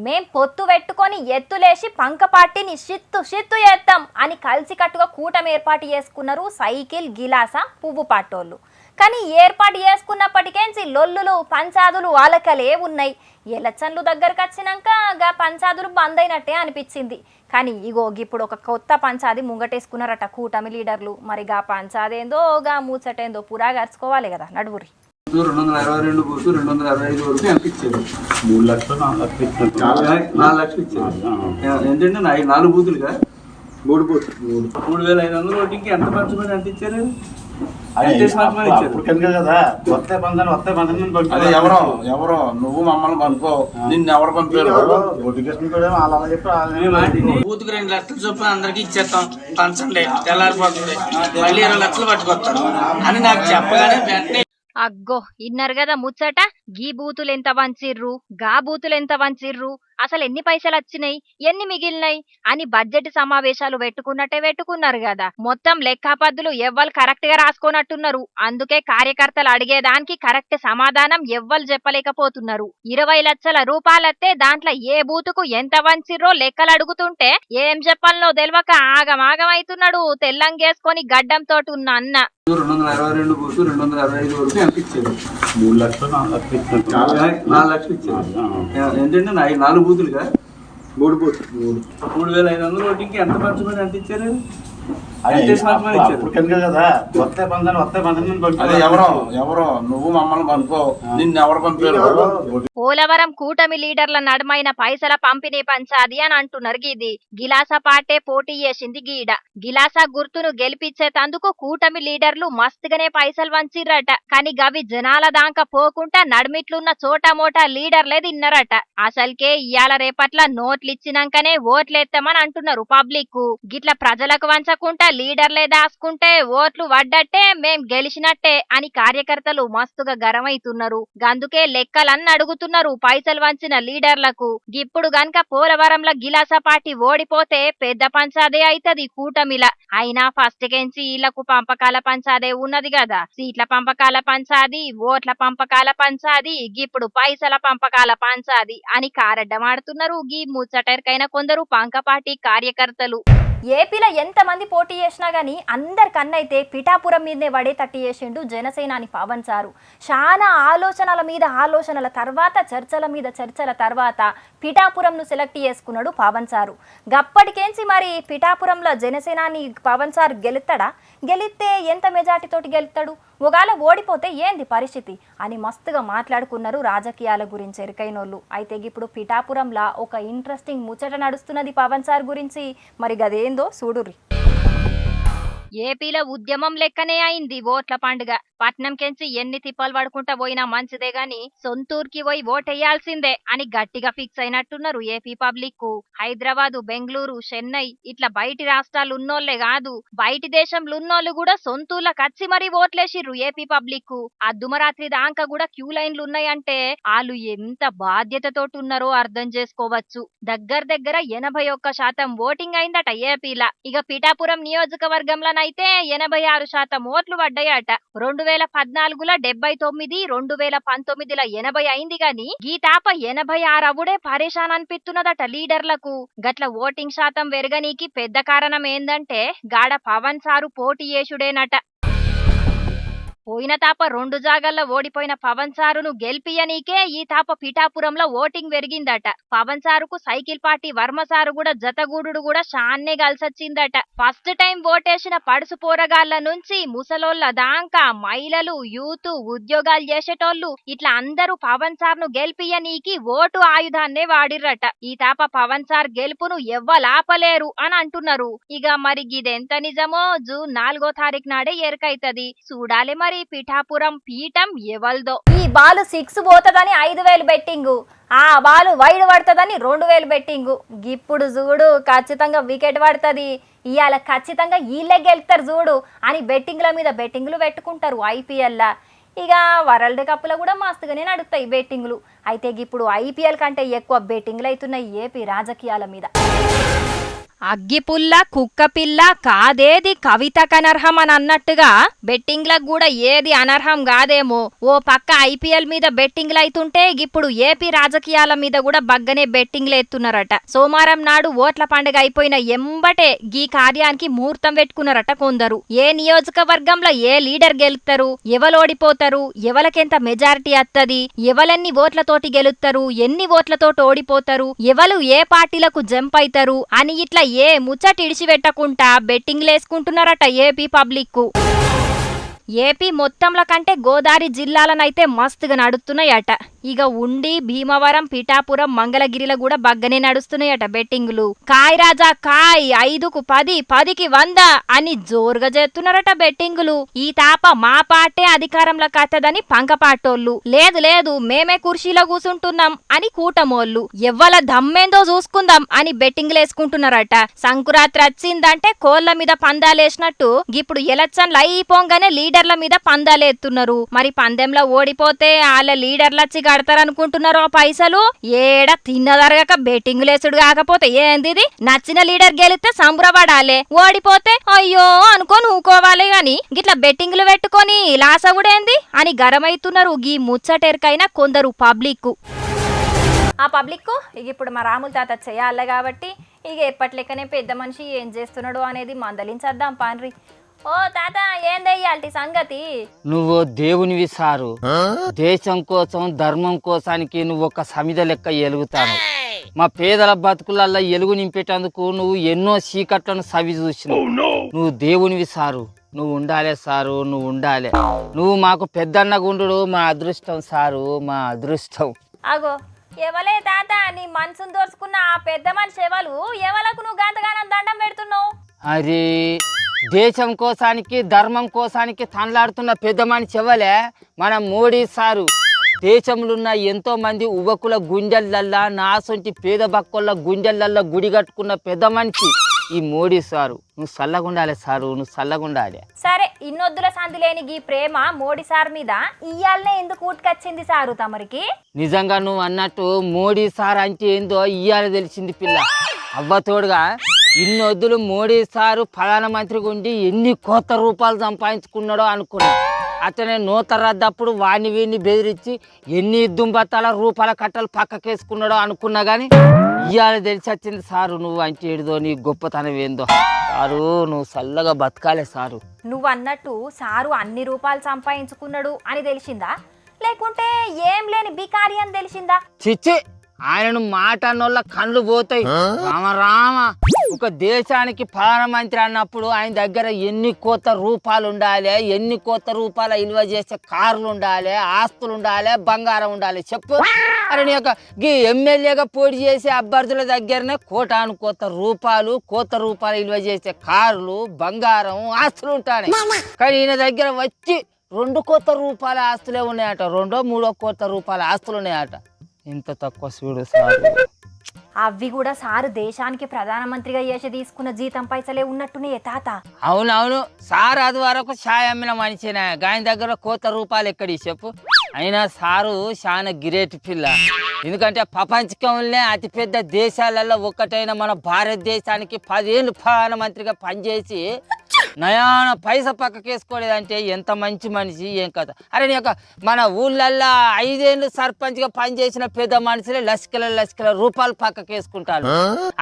మేం పొత్తు పెట్టుకొని ఎత్తులేసి పంక పార్టీని షిత్తు చేస్తాం అని కలిసికట్టుగా కూటమి ఏర్పాటు చేసుకున్నారు సైకిల్ గిలాస పువ్వు పాటోళ్ళు. కానీ ఏర్పాటు చేసుకున్నప్పటికేంచి లొల్లులు పంచాదులు వాలకలే ఉన్నాయి. ఎలక్షన్లు దగ్గరకు వచ్చినాక గా పంచాదులు బంద్ అయినట్టే అనిపించింది. కానీ ఇగో ఇప్పుడు ఒక కొత్త పంచాది ముంగటేసుకున్నారట కూటమి లీడర్లు. మరి గా పంచాదేందో గా మూచటేందో పురా గరుచుకోవాలి కదా. నడువురి 262 బూతు 265 వరకు ఎంత ఇచ్చారు? 3 లక్షలు 4 లక్షలు ఇచ్చారు. 4 లక్షలు ఇచ్చారు. ఏంటంటే 4 బూతులుగా 3 బూతులు 3500 ఓటింగ్కి ఎంత పంచమని ఎంత ఇచ్చారు? కదా వస్తే పంచాను అదే ఎవరో నువ్వు మమ్మల్ని పంపుకో, నిన్ను ఎవరు పంపారు? బూత్కి 2 లక్షలు చొప్పున అందరికి ఇచ్చేస్తాం, పంచండి తెల్లారిపోతుంది, మళ్ళీ 20 లక్షలు పట్టుకొస్తాను అని నాకు చెప్పగానే వెంటనే అగ్గో ఇన్నరు కదా ముచ్చట. గీ బూతులు ఎంత వంచిర్రు, గా బూతులు ఎంత వంచిర్రు, అసలు ఎన్ని పైసలు వచ్చినాయి, ఎన్ని మిగిలినాయి అని బడ్జెట్ సమావేశాలు పెట్టుకున్నారు కదా. మొత్తం లెక్కాపద్దులు ఎవ్వరు కరెక్ట్ గా రాసుకోనట్టున్నారు. అందుకే కార్యకర్తలు అడిగేదానికి కరెక్ట్ సమాధానం ఎవ్వరు చెప్పలేకపోతున్నారు. 20 లక్షల రూపాయలత్తే దాంట్లో ఏ బూతుకు ఎంత వంచిర్రో లెక్కలు అడుగుతుంటే ఏం చెప్పాలనో తెలియక ఆగమాగమైతున్నాడు తెల్లంగేసుకొని గడ్డంతో ఉన్న అన్న. 262 బూతు 265 వరకు ఎంత ఇచ్చారు? 3 లక్షలు 4 లక్షలు ఇచ్చారు. 4 లక్షలు ఇచ్చారు. ఏంటంటే 4 బూతులుగా 3 బూతులు 3500 ఓటింగ్కి ఎంత పంచమని ఎంత ఇచ్చారు? కదా వస్తే పంచాను అదే ఎవరో నువ్వు మమ్మల్ని పంపుకో, నిన్ను ఎవరు పంపారు? పోలవరం కూటమి లీడర్ల నడుమైన పైసల పంపిణీ పంచాది అని అంటున్నారు. ఇది గిలాస పాటే పోటీ చేసింది గీడ. గిలాస గుర్తును గెలిపించేతందుకు కూటమి లీడర్లు మస్తుగానే పైసలు వంచిర్రట. కానీ గవి జనాల దాకా పోకుండా నడిమిట్లున్న చోటా మోటా లీడర్లే తిన్నారట. అసలుకే ఇయాల రేపట్ల నోట్లు ఇచ్చినాకనే ఓట్లేస్తామని అంటున్నారు పబ్లిక్. గిట్ల ప్రజలకు వంచకుండా లీడర్లే దాసుకుంటే ఓట్లు వడ్డట్టే, మేం గెలిచినట్టే అని కార్యకర్తలు మస్తుగా గరమైతున్నారు. అందుకే లెక్కలన్నీ అడుగుతున్నారు పైసలు వంచిన లీడర్లకు. ఇప్పుడు గనక పోలవరంలో గిలాస పార్టీ ఓడిపోతే పెద్ద పంచాదే అయితది కూటమిల. అయినా ఫస్ట్ కెంచి ఇళ్లకు పంపకాల పంచాదే ఉన్నది కదా. సీట్ల పంపకాల పంచాది, ఓట్ల పంపకాల పంచాది, ఇప్పుడు పైసల పంపకాల పంచాది అని కారడ్డమాడుతున్నారు గీ ముచ్చటరికైన కొందరు పంక పార్టీ కార్యకర్తలు. ఏపీలో ఎంతమంది పోటీ చేసినా గానీ అందరికన్నైతే పిఠాపురం మీదనే వడే తట్టి చేసిండు జనసేనాని పవన్ సారు. చాలా ఆలోచనల మీద ఆలోచనల తర్వాత చర్చల మీద చర్చల తర్వాత పిఠాపురంను సెలెక్ట్ చేసుకున్నాడు పవన్ సారు. గప్పటికేంచి మరి పిఠాపురంలో జనసేనాని పవన్ సారు గెలుస్తాడా? గెలిస్తే ఎంత మెజార్టీతోటి గెలుస్తాడు? ఒకవేళ ఓడిపోతే ఏంది పరిస్థితి అని మస్తుగా మాట్లాడుకున్నారు రాజకీయాల గురించి ఎరికైనోళ్ళు. అయితే ఇప్పుడు పిఠాపురంలా ఒక ఇంట్రెస్టింగ్ ముచ్చట నడుస్తున్నది పవన్ సార్ గురించి. మరి గదేందో చూడుర్రి. ఏపీలో ఉద్యమం లెక్కనే అయింది ఓట్ల పండుగ. పట్నం కెంచి ఎన్ని తిప్పలు పడుకుంటా పోయినా మంచిదే గాని సొంతూరుకి పోయి ఓటేయాల్సిందే అని గట్టిగా ఫిక్స్ అయినట్టున్నారు ఏపీ పబ్లిక్. హైదరాబాదు, బెంగళూరు, చెన్నై ఇట్లా బయటి రాష్ట్రాలు ఉన్నోళ్లే కాదు, బయటి దేశంలో ఉన్నోళ్ళు కూడా సొంతూర్లకు వచ్చి మరీ ఓట్లేసిర్రు ఏపీ పబ్లిక్. అద్దుమరాత్రి దాకా కూడా క్యూ లైన్లు ఉన్నాయంటే వాళ్ళు ఎంత బాధ్యతతోటి ఉన్నారో అర్థం చేసుకోవచ్చు. దగ్గర 81% ఓటింగ్ అయిందట ఏపీలా. ఇక పిఠాపురం నియోజకవర్గంలోనైతే 86% ఓట్లు పడ్డాయట. 2014లో 79, 2019లో 80 అయింది గాని గీతాప 86 అవుడే పరేషాన్ అనిపిస్తున్నదట లీడర్లకు. గట్ల ఓటింగ్ శాతం పెరగనీకి పెద్ద కారణం ఏందంటే గాడ పవన్ సారు పోటీ చేసుడేనట. పోయిన తాప 2 జాగాల్లో ఓడిపోయిన పవన్ సారును గెలిపియనీకే ఈ తాప పిఠాపురంలో ఓటింగ్ పెరిగిందట. పవన్ సారుకు సైకిల్ పార్టీ వర్మ సారు కూడా జతగూడు కూడా షాన్నే కలిసొచ్చిందట. ఫస్ట్ టైం ఓటేసిన పడుసు పోరగాళ్ల నుంచి ముసలోళ్ల దాంకా మహిళలు, యూత్, ఉద్యోగాలు చేసేటోళ్లు ఇట్లా అందరూ పవన్ సార్ను గెలిపియనీకి ఓటు ఆయుధాన్నే వాడిర్రట. ఈ తాప పవన్ సార్ గెలుపును ఎవ్వలాపలేరు అని అంటున్నారు. ఇక మరి గిదెంత నిజమో జూన్ 4వ తారీఖు నాడే ఎరకైతది. చూడాలి మరి పిఠాపురం పీఠం ఎవల్దో. ఈ బాలు 6 పోతదని 5000 బెట్టింగు, ఆ బాలు వైడ్ పడుతుందని 2000 బెట్టింగు. ఇప్పుడు చూడు ఖచ్చితంగా వికెట్ పడుతుంది, ఇవాళ ఖచ్చితంగా వీళ్ళే గెలుస్తారు చూడు అని బెట్టింగ్ల మీద బెట్టింగ్లు పెట్టుకుంటారు ఐపీఎల్లా. ఇక వరల్డ్ కప్లో కూడా మస్తుగానే నడుస్తాయి బెట్టింగ్లు. అయితే ఇప్పుడు ఐపీఎల్ కంటే ఎక్కువ బెట్టింగ్లు అవుతున్నాయి ఏపీ రాజకీయాల మీద. అగ్గిపుల్ల కుక్కపిల్ల కాదేది కవితకనర్హం అని అన్నట్టుగా బెట్టింగ్లకు కూడా ఏది అనర్హం కాదేమో. ఓ పక్క ఐపీఎల్ మీద బెట్టింగ్లు అయితుంటే ఇప్పుడు ఏపీ రాజకీయాల మీద కూడా బగ్గనే బెట్టింగ్లు ఎత్తున్నారట. సోమవారం నాడు ఓట్ల పండుగ అయిపోయిన ఎంబటే గీ కార్యానికి ముహూర్తం పెట్టుకున్నారట కొందరు. ఏ నియోజకవర్గంలో ఏ లీడర్ గెలుస్తారు, ఎవలోడిపోతారు, ఎవలకెంత మెజారిటీ వత్తది, ఎవలెన్ని ఓట్లతోటి గెలుస్తారు, ఎన్ని ఓట్లతోటి ఓడిపోతారు, ఎవలు ఏ పార్టీలకు జంప్ అవుతారు అని ఇట్లా ఏ ముచ్చట ఇడిచిపెట్టకుండా బెట్టింగ్లేసుకుంటున్నారట ఏపీ పబ్లిక్. ఏపీ మొత్తంల కంటే గోదావరి జిల్లాలనైతే మస్తుగా నడుస్తున్నాయట. ఇక ఉండి భీమవరం పిఠాపురం మంగళగిరిలో కూడా బగ్గనే నడుస్తున్నాయట బెట్టింగులు. కాయ్ రాజా కాయ్, 5కు 10, 10కి 100 అని జోరుగా చేస్తున్నారట బెట్టింగులు. ఈ తాప మా పార్టీ అధికారంలోకి వత్తదని పంకపాటోళ్ళు, లేదు లేదు మేమే కుర్చీలో కూసుంటున్నాం అని కూటమోళ్ళు, ఎవ్వల దమ్మేందో చూసుకుందాం అని బెట్టింగ్లేసుకుంటున్నారట. సంకురాత్రి వచ్చిందంటే కోళ్ల మీద పందాలేసినట్టు ఇప్పుడు ఎలక్షన్లు అయిపోగానే లీడర్ల మీద పందాలేస్తున్నారు. మరి పందెంలో ఓడిపోతే వాళ్ళ లీడర్లచ్చి కడతారనుకుంటున్నారో పైసలు. ఏడ తిన్నదరగక బెట్టింగ్లేసుడు కాకపోతే ఏంది, నచ్చిన లీడర్ గెలిస్తే సంబరపడాలే, ఓడిపోతే అయ్యో అనుకోని ఊకోవాలి గాని గిట్లా బెట్టింగ్లు పెట్టుకొని లాసగుడేంది అని గరమైతున్నారు గీ ముచ్చటెరకైన కొందరు పబ్లిక్. ఆ పబ్లిక్ ఇక ఇప్పుడు మా రాముల తాత చేయాలి కాబట్టి ఇక ఎప్పట్లెక్కనే పెద్ద మనిషి ఏం చేస్తున్నాడు అనేది మందలించేద్దాం పాన్రి. ఓ తాత ఏందయ్యాల్టి సంగతి? నువ్వు దేవునివి సారు, దేశం కోసం ధర్మం కోసానికి నువ్వు ఒక సమిద లెక్క ఎలుగుతాను. మా పేదల బతుకులల్లా ఎలుగు నింపేటందుకు నువ్వు ఎన్నో చీకట్లను సవి చూసినావు. నువ్వు దేవునివి సారు, నువ్వు ఉండాలే సారు, నువ్వు ఉండాలే. నువ్వు మాకు పెద్దన్న గుండు మా అదృష్టం సారు, మా అదృష్టం. అగో ఎవలే తాత నీ మనసును దోసుకున్న ఆ పెద్ద మనిషి ఎవలు? ఎవలకు నువ్వు గంతగానం దండం పెడుతున్నావు? అరే దేశం కోసానికి ధర్మం కోసానికి తనలాడుతున్న పెద్ద మనిషి ఎవలే? మన మోడీ సారు. దేశంలో ఉన్న ఎంతో మంది యువకుల గుండెలల్లా, నాసొంటి పేద బక్కోళ్ళ గుండెలల్లా గుడి కట్టుకున్న పెద్ద మనిషి ఈ మోడీ సారు. నువ్వు చల్లగుండాలి సారు, నువ్వు చల్లగుండాలి. సరే ఇన్నొద్దుల సంధి లేని గీ ప్రేమ మోడీ సార్ మీద ఇయ్యాలనే ఎందుకు ఊటుకొచ్చింది సారు తమరికి? నిజంగా నువ్వు అన్నట్టు మోడీ సార్ అంటే ఏందో ఇయ్యాల తెలిసింది పిల్ల. అవ్వతోడుగా ఇన్నొద్దులు మోడీ సారు ప్రధానమంత్రిగా ఉండి ఎన్ని కోట్ల రూపాయలు సంపాదించుకున్నాడో అనుకున్నా. అతనే నూత రద్దప్పుడు వాడిని వీడిని బెదిరించి ఎన్ని దుంబత్తాల రూపాయల కట్టలు పక్కకేసుకున్నాడో అనుకున్నా కానీ ఇవాళ తెలిసి వచ్చింది సారు నువ్వు అంటే ఏదో నీ గొప్పతనం ఏందో. సారు నువ్వు చల్లగా బతకాలే సారు. నువ్వు అన్నట్టు సారు అన్ని రూపాయలు సంపాదించుకున్నాడు అని తెలిసిందా, లేకుంటే ఏం లేని బికారి అని తెలిసిందా? చిచ్చి, ఆయనను మాట అన్నోళ్ళ కళ్ళు పోతాయి. రామ రామ, ఒక దేశానికి ప్రధానమంత్రి అన్నప్పుడు ఆయన దగ్గర ఎన్ని కోట్ల రూపాయలు ఉండాలి, ఎన్ని కోట్ల రూపాయల విలువ చేసే కార్లు ఉండాలి, ఆస్తులు ఉండాలి, బంగారం ఉండాలి చెప్పు. అరే నీ యొక్క గీ ఎమ్మెల్యేగా పోటీ చేసే అభ్యర్థుల దగ్గరనే కోట్ల రూపాయలు విలువ చేసే కార్లు, బంగారం, ఆస్తులు ఉంటాయి. కానీ ఈయన దగ్గర వచ్చి 2 కోట్ల రూపాయల ఆస్తులే ఉన్నాయట, 2-3 కోట్ల రూపాయల ఆస్తులు ఉన్నాయట. ఇంత తక్కువ చూడు సార్. అవి కూడా సారు దేశానికి ప్రధానమంత్రిగా చేసి తీసుకున్న జీతం పైసలే ఉన్నట్టునే తాత. అవునవును సార్, అది వరకు ఛాయ్ అమ్మిన మనిషినే, ఆయన దగ్గర కోట్ల రూపాయలు ఎక్కడి చెప్పు. అయినా సారు చాలా గిరేట్ పిల్ల. ఎందుకంటే ప్రపంచంలోనే అతిపెద్ద దేశాలలో ఒక్కటైన మన భారతదేశానికి 10 ఏళ్ళు ప్రధానమంత్రిగా పనిచేసి నయాన పైస పక్కకేసుకోలేదంటే ఎంత మంచి మనిషి ఏం కథ. అరే నీ యొక్క మన ఊళ్ళల్లో 5 ఏళ్ళు సర్పంచ్గా పనిచేసిన పెద్ద మనుషులే లక్షల రూపాయలు పక్కకేసుకుంటారు.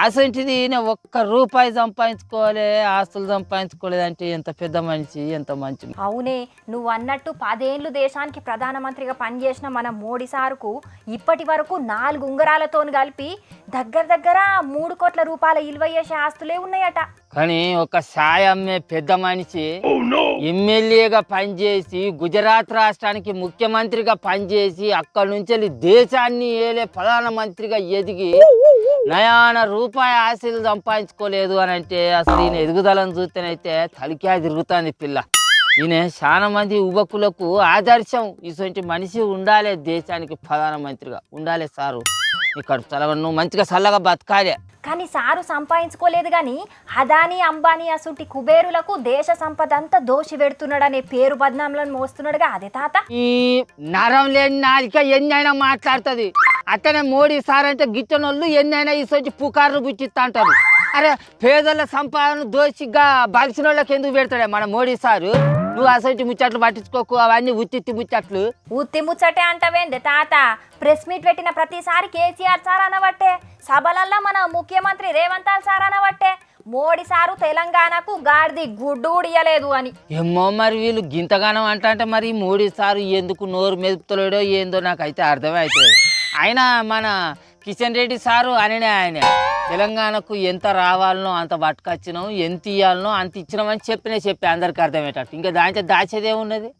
అసంటిది ఈయన 1 రూపాయి సంపాదించుకోలే, ఆస్తులు సంపాదించుకోలేదంటే ఎంత పెద్ద మనిషి, ఎంత మంచి. అవునే, నువ్వు అన్నట్టు 10 ఏళ్ళు దేశానికి ప్రధానమంత్రిగా పనిచేసిన మన మోడీ సారుకు ఇప్పటి వరకు 4 ఉంగరాలతో కలిపి దగ్గర 3 కోట్ల రూపాయల విలువ చేసే ఆస్తులే ఉన్నాయట. కానీ ఒక ఛాయ్ అమ్మే పెద్ద మనిషి ఎమ్మెల్యేగా పనిచేసి గుజరాత్ రాష్ట్రానికి ముఖ్యమంత్రిగా పనిచేసి అక్కడి నుంచి దేశాన్ని ఏలే ప్రధానమంత్రిగా ఎదిగి నయాన రూపాయి ఆశలు సంపాదించుకోలేదు అని అంటే అసలు ఈయన ఎదుగుదలను చూస్తేనైతే తలికా తిరుగుతుంది పిల్ల. ఈయన చాలా మంది యువకులకు ఆదర్శం. ఇటువంటి మనిషి ఉండాలి, దేశానికి ప్రధానమంత్రిగా ఉండాలి సారు. ఇక్కడ నువ్వు మంచిగా చల్లగా బతకాలి. కానీ సారు సంపాదించుకోలేదు గాని అదానీ అంబానీ అసుంటి కుబేరులకు దేశ సంపద అంతా దోషి పెడుతున్నాడనే పేరు బద్నాంలను మోస్తున్నాడుగా అదే తాత. ఈ నరం లేని నాలిక ఎన్నైనా మాట్లాడుతుంది. అతనే మోడీ సార్ అంటే గిట్టనోళ్ళు ఎన్నైనా ఇసొచ్చి పుకార్లు పుట్టిస్తా అంటారు. అరే పేదల సంపాదన దోషిగా బలిసిన వాళ్ళకి ఎందుకు పెడతాడే మన మోడీ సారు? నువ్వు అసలు ముచ్చట్లు పట్టించుకోకు, అవన్నీ ఉత్తి ముచ్చట్లు. ఉత్తి ముచ్చటే అంటవేంది తాత? ప్రెస్ మీట్ పెట్టిన ప్రతిసారి కేసీఆర్ సార్ అనబట్టే, సభలల్లో మన ముఖ్యమంత్రి రేవంత్ సార్ అనబట్టే మోడీ సారు తెలంగాణకు గాడిది గుడ్డు ఉడియలేదు అని. ఏమో మరి వీళ్ళు గింతగానం అంటే మరి మోడీ సారు ఎందుకు నోరు మెదుపుతలేడో ఏందో నాకైతే అర్థమే అవుతుంది. అయినా మన కిషన్ రెడ్డి సారు ఆయన తెలంగాణకు ఎంత రావాలనో అంత పట్టుకొచ్చినాం, ఎంత ఇవ్వాలనో అంత ఇచ్చినామని చెప్పి అందరికి అర్థమయ్యేటట్టు. ఇంకా దాంట్లో దాచేదేమున్నది?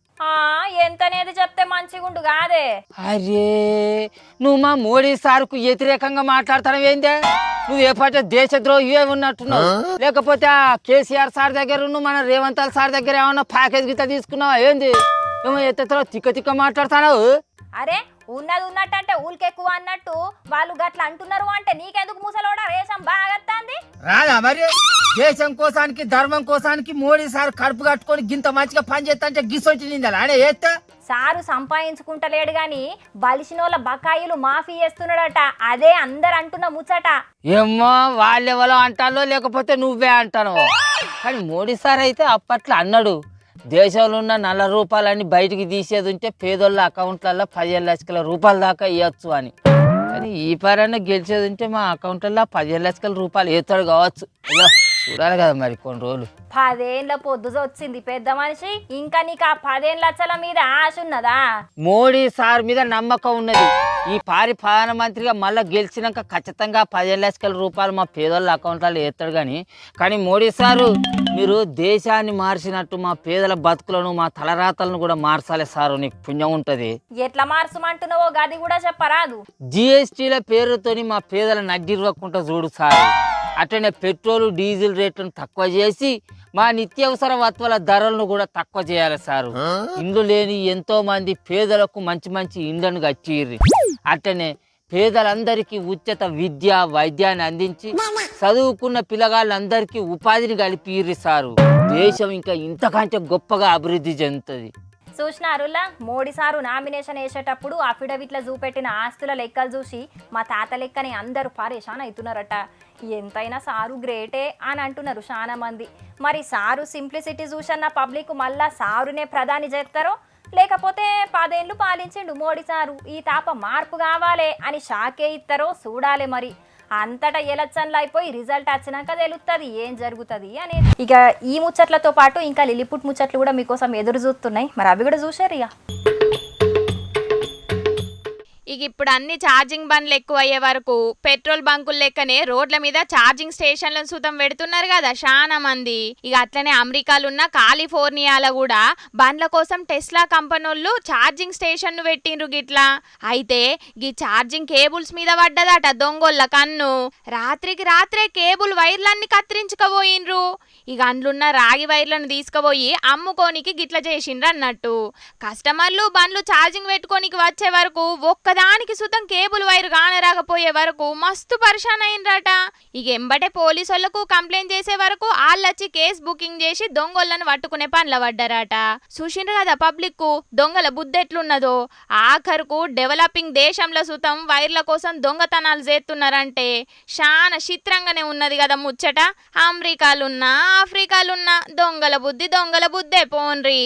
ఎంతనేది చెప్తే మంచిగుండు కాదే. అరే నువ్వు మా మోడీ సార్కు వ్యతిరేకంగా మాట్లాడతావు ఏందే? నువ్వు ఏ పాట దేశద్రోహివే ఉన్నట్టున్నావు, లేకపోతే ఆ కేసీఆర్ సార్ దగ్గర నువ్వు మన రేవంత్ సార్ దగ్గర ఏమన్నా ప్యాకేజ్ గిట్ట తీసుకున్నావా ఏంది? ఏమో ఎత్త తిక్క మాట్లాడుతున్నావు. అరే ఉన్నది ఉన్నట్టు అంటే ఊరికెక్కువ అన్నట్టు వాళ్ళు గట్ల అంటున్నారు అంటే నీకెందుకు ముసలోడా రేషం బాగత్తాంది? రాదా మరి దేశం కోసానికి ధర్మం కోసానికి మోడీ సార్ కడుపు కట్టుకొని గింత మంచిగా పని చేస్తా అంటే గిసొంటి నిందాలి ఆయన చేస్తా. సారు సంపాదించుకుంటలేడు గాని బలిసినోళ్ళ బకాయిలు మాఫీ చేస్తున్నాడట. అదే అందరు అంటున్న ముచ్చట. ఏమో వాళ్ళెవరో అంటానో లేకపోతే నువ్వే అంటాను. కానీ మోడీ సార్ అయితే అప్పట్లో అన్నాడు, దేశంలో ఉన్న నల్ల రూపాయలన్నీ బయటికి తీసేది ఉంటే పేదోళ్ళ అకౌంట్లలో 15 లక్షల రూపాయల దాకా ఇవ్వచ్చు అని. కానీ ఈ పరాన్న గెలిచేది ఉంటే మా అకౌంట్లలో 15 లక్షల రూపాయలు వేస్తాడు కావచ్చు. అయ్యో చూడాలి కదా మరి కొన్ని రోజులు. 10 ఏళ్ళ పొద్దుగా వచ్చింది పెద్ద మనిషి, ఇంకా నీకు ఆ 15 లక్షల మీద ఆశ ఉన్నదా? మోడీ సార్ మీద నమ్మకం ఉన్నది. ఈ ప్రధానమంత్రిగా మళ్ళీ గెలిచినాక ఖచ్చితంగా 15 లక్షల రూపాయలు మా పేదోళ్ళ అకౌంట్లలో వేస్తాడు. కానీ మోడీ సారు మీరు దేశాన్ని మార్చినట్టు మా పేదల బతుకులను మా తలరాతలను కూడా మార్చాలి సారు, నీకు పుణ్యం ఉంటుంది. ఎట్లా మార్చమంటున్నావో గది కూడా చెప్పరాదు. జిఎస్టీల పేరుతోని మా పేదల నడ్డిరవకుండా చూడు సారు. అట్లనే పెట్రోల్ డీజిల్ రేట్లను తక్కువ చేసి మా నిత్యావసర వస్తువుల ధరలను కూడా తక్కువ చేయాలి సారు. ఇండ్లు లేని ఎంతో మంది పేదలకు మంచి మంచి ఇండ్లను కట్టిర్రి. అట్లనే పేదలందరికీ ఉచిత విద్య వైద్యాన్ని అందించి చదువుకున్న పిల్లగాళ్ళందరికీ ఉపాధిని కలిపిర్రి సారు. దేశం ఇంకా ఇంతకంటే గొప్పగా అభివృద్ధి చెందుతుంది. చూసినారులా మోడీ సారు నామినేషన్ వేసేటప్పుడు అఫిడవిట్ల చూపెట్టిన ఆస్తుల లెక్కలు చూసి మా తాత లెక్కని అందరూ పరేషాన్ అవుతున్నారట. ఎంతైనా సారు గ్రేటే అని అంటున్నారు చాలా మంది. మరి సారు సింప్లిసిటీ చూసన్న పబ్లిక్ మళ్ళా సారునే ప్రధాని చేస్తారో లేకపోతే 10 ఏళ్ళు పాలించిండు మోడీ సారు, ఈ తాప మార్పు కావాలే అని షాకే ఇస్తారో చూడాలి. మరి అంతటా ఎలక్షన్లు అయిపోయి రిజల్ట్ వచ్చినాక తెలుస్తుంది ఏం జరుగుతుంది అనేది. ఇక ఈ ముచ్చట్లతో పాటు ఇంకా లిలిపుట్ ముచ్చట్లు కూడా మీకోసం ఎదురు చూస్తున్నాయి. మరి అవి కూడా చూసారు. ఇక ఇప్పుడు అన్ని ఛార్జింగ్ బండ్లు ఎక్కువ అయ్యే వరకు పెట్రోల్ బంకుల లెక్కనే రోడ్ల మీద ఛార్జింగ్ స్టేషన్లను సుతం పెడుతున్నారు కదా చాలా మంది. ఇక అట్లనే అమెరికాలో ఉన్న కాలిఫోర్నియాలో కూడా బండ్ల కోసం టెస్లా కంపెనీలు ఛార్జింగ్ స్టేషన్ ను పెట్టిండ్రు గిట్లా. అయితే ఈ ఛార్జింగ్ కేబుల్స్ మీద పడ్డదట దొంగోళ్ళ కన్ను. రాత్రికి రాత్రే కేబుల్ వైర్లన్నీ కత్తిరించుకపోయిండ్రు. ఇక అందులున్న రాగి వైర్లను తీసుకుపోయి అమ్ముకోనికి గిట్ల చేసిండ్రు అన్నట్టు. కస్టమర్లు బండ్లు ఛార్జింగ్ పెట్టుకోనికి వచ్చే వరకు ఒక్కదానికి సుతం కేబుల్ వైర్ కానరాకపోయే వరకు మస్తు పరిశాన్ అయిండ్రట. ఇక ఎంబటే పోలీసులకు కంప్లైంట్ చేసే వరకు వాళ్ళొచ్చి కేసు బుకింగ్ చేసి దొంగోళ్ళను పట్టుకునే పనుల పడ్డారట. చూసిండ్రు కదా పబ్లిక్ దొంగల బుద్ధి ఎట్లున్నదో. ఆఖరుకు డెవలపింగ్ దేశంలో సుతం వైర్ల కోసం దొంగతనాలు చేస్తున్నారంటే చాలా చిత్రంగానే ఉన్నది కదా ముచ్చట. అమెరికాలున్నా ఆఫ్రికాలున్నా దొంగల బుద్ధే పోన్రి.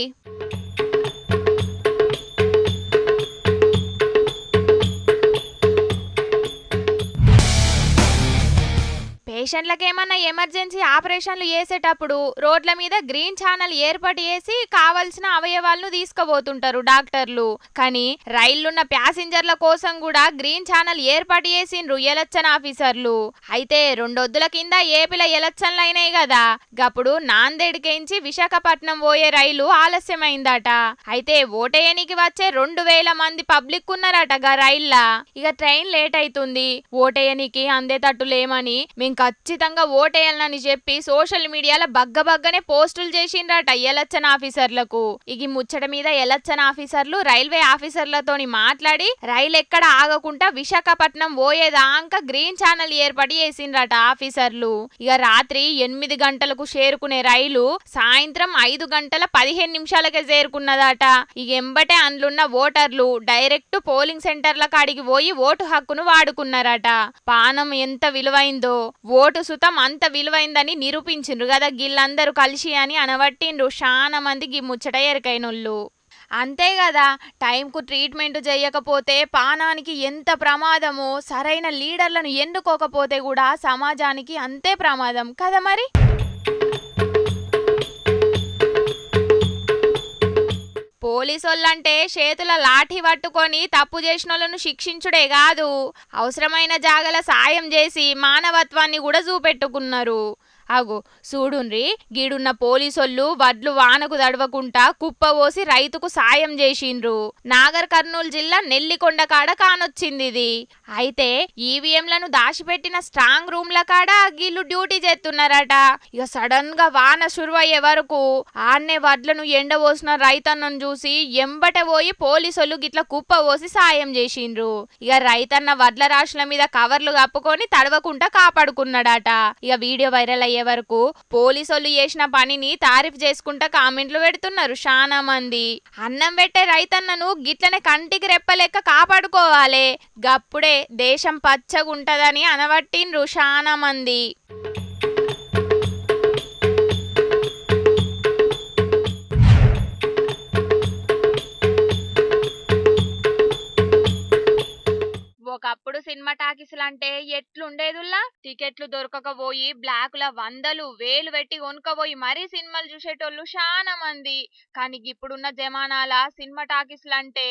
పేషెంట్లకు ఏమన్నా ఎమర్జెన్సీ ఆపరేషన్లు చేసేటప్పుడు రోడ్ల మీద గ్రీన్ ఛానల్ ఏర్పాటు చేసి కావలసిన అవయవాలను తీసుకుపోతుంటారు డాక్టర్లు. కానీ రైళ్లున్న ప్యాసింజర్ల కోసం కూడా గ్రీన్ ఛానల్ ఏర్పాటు చేసిండ్రు ఎలక్షన్ ఆఫీసర్లు. అయితే 2 వద్దుల కింద ఏపీలో ఎలక్షన్లు అయినాయి కదా, గప్పుడు నాందేడ్కేంచి విశాఖపట్నం పోయే రైలు ఆలస్యమైందట. అయితే ఓటేయనికి వచ్చే 2000 మంది పబ్లిక్ ఉన్నారట గా రైల్లా. ఇక ట్రైన్ లేట్ అవుతుంది, ఓటేయనికి అందేటట్టు లేమని మేము ఖచ్చితంగా ఓటేయాలని చెప్పి సోషల్ మీడియాలో బగ్గనే పోస్టులు చేసిండ్రట ఎలక్షన్ ఆఫీసర్లకు. ఇగి ముచ్చట మీద ఎలక్షన్ ఆఫీసర్లు రైల్వే ఆఫీసర్లతోని మాట్లాడి రైలు ఎక్కడ ఆగకుండా విశాఖపట్నం పోయేదాకా గ్రీన్ ఛానల్ ఏర్పాటు చేసిండ్రట ఆఫీసర్లు. ఇక రాత్రి 8 గంటలకు చేరుకునే రైలు సాయంత్రం 5 గంటల 15 నిమిషాలకే చేరుకున్నదట. ఇక ఎంబటే అందులున్న ఓటర్లు డైరెక్ట్ పోలింగ్ సెంటర్ల కాడికి పోయి ఓటు హక్కును వాడుకున్నారట. పానం ఎంత విలువైందో ఓటు సుతం అంత విలువైందని నిరూపించిండ్రు కదా గిల్లందరూ కలిసి అని అనబట్టిండ్రు చాలా మందికి ముచ్చట ఎరకైనోళ్ళు. అంతే కదా, టైంకు ట్రీట్మెంట్ చేయకపోతే పానానికి ఎంత ప్రమాదమో సరైన లీడర్లను ఎన్నుకోకపోతే కూడా సమాజానికి అంతే ప్రమాదం కదా మరి. పోలీసోళ్ళంటే చేతుల లాఠీ పట్టుకొని తప్పు చేసిన వాళ్ళను శిక్షించుడే కాదు, అవసరమైన జాగల సాయం చేసి మానవత్వాన్ని కూడా చూపెట్టుకున్నారు. అగో చూడుండ్రి, గీడున్న పోలీసోళ్ళు వడ్లు వానకు తడవకుండా కుప్పపోసి రైతుకు సాయం చేసిండ్రు. నాగర్ కర్నూలు జిల్లా నెల్లికొండ కాడ కానొచ్చింది ఇది. అయితే ఈవీఎంలను దాచిపెట్టిన స్ట్రాంగ్ రూమ్ల కాడ గీళ్ళు డ్యూటీ చేస్తున్నారట. ఇక సడన్ గా వాన సురువయ్యే వరకు ఆన్నే వడ్లను ఎండబోసిన రైతన్నను చూసి ఎంబట పోయి పోలీసోళ్ళు గిట్ల కుప్పపోసి సాయం చేసిండ్రు. ఇక రైతన్న వడ్ల రాశుల మీద కవర్లు కప్పుకొని తడవకుండా కాపాడుకున్నాడట. ఇక వీడియో వైరల్ అయ్యే వరకు పోలీసోళ్ళు చేసిన పనిని తారీఫ్ చేసుకుంటా కామెంట్లు పెడుతున్నారు చాలా మంది. అన్నం పెట్టే రైతన్నను గిట్లనే కంటికి రెప్పలెక్క కాపాడుకోవాలి, గప్పుడే దేశం పచ్చగుంటదని అనబట్టిండ్రు చాలా మంది. ఒకప్పుడు సినిమా టాకీసులు అంటే ఎట్లుండేదుల్లా, టికెట్లు దొరకకపోయి బ్లాకుల 100,000 పెట్టి కొనుక్కపోయి మరీ సినిమాలు చూసేటోళ్ళు చాలా మంది. కానీ ఇప్పుడున్న జమానాల సినిమా టాకీసులు అంటే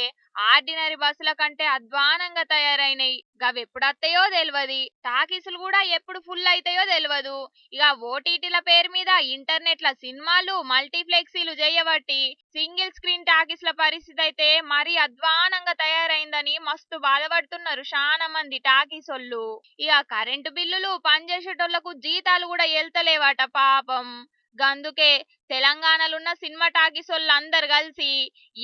ఆర్డినరీ బస్సుల కంటే అధ్వానంగా తయారైనాయి. గవి ఎప్పుడు వస్తాయో తెలియదు, టాకీసులు కూడా ఎప్పుడు ఫుల్ అవుతాయో తెలియదు. ఇక ఓటీటీల పేరు మీద ఇంటర్నెట్ల సినిమాలు మల్టీప్లెక్సీలు చేయబట్టి సింగిల్ స్క్రీన్ టాకీసుల పరిస్థితి అయితే మరీ అధ్వానంగా తయారైందని మస్తు బాధపడుతున్నారు చాలా మంది టాకీసోళ్ళు. ఇక కరెంటు బిల్లులు పనిచేసేటోళ్లకు జీతాలు కూడా వెళ్తలేవట పాపం. గందుకే తెలంగాణలున్న సినిమా టాకీసోళ్ళు అందరు కలిసి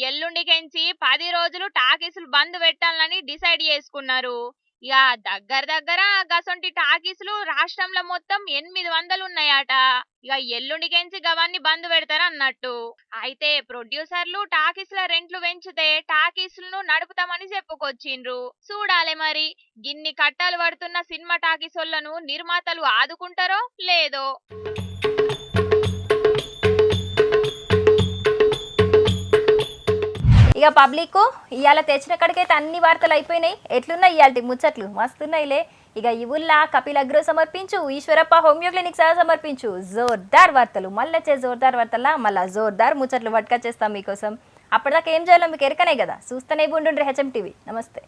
ఎల్లుండికెంచి 10 రోజులు టాకీసులు బంద్ పెట్టాలని డిసైడ్ చేసుకున్నారు. ఇక దగ్గర గసొంటి టాకీసులు రాష్ట్రంలో మొత్తం 800 ఉన్నాయట. ఇక ఎల్లుండికెంచి గవన్నీ బంద్ పెడతారు అన్నట్టు. అయితే ప్రొడ్యూసర్లు టాకీసుల రెంట్లు పెంచితే టాకీసులను నడుపుతామని చెప్పుకొచ్చిండ్రు. చూడాలి మరి గిన్ని కట్టాలు పడుతున్న సినిమా టాకీసోళ్లను నిర్మాతలు ఆదుకుంటారో లేదో. ఇక పబ్లిక్ ఇవాళ తెచ్చిన కడికైతే అన్ని వార్తలు అయిపోయినాయి. ఎట్లున్నాయి ఇవాళ ముచ్చట్లు? మస్తున్నాయిలే. ఇక ఇవుల్లా కపిల్ అగ్రో సమర్పించు, ఈశ్వరప్ప హోమియో క్లినిక్ సహా సమర్పించు జోర్దార్ వార్తలు. మళ్ళీ వచ్చే జోర్దార్ వార్తల్లా మళ్ళీ జోర్దార్ ముచ్చట్లు పట్టుకొచ్చేస్తాం మీకోసం. అప్పటిదాకా ఏం చేయాలో మీకు ఎరకనే కదా, చూస్తూనే ఉండుండ్రి హెచ్ఎం టీవీ. నమస్తే.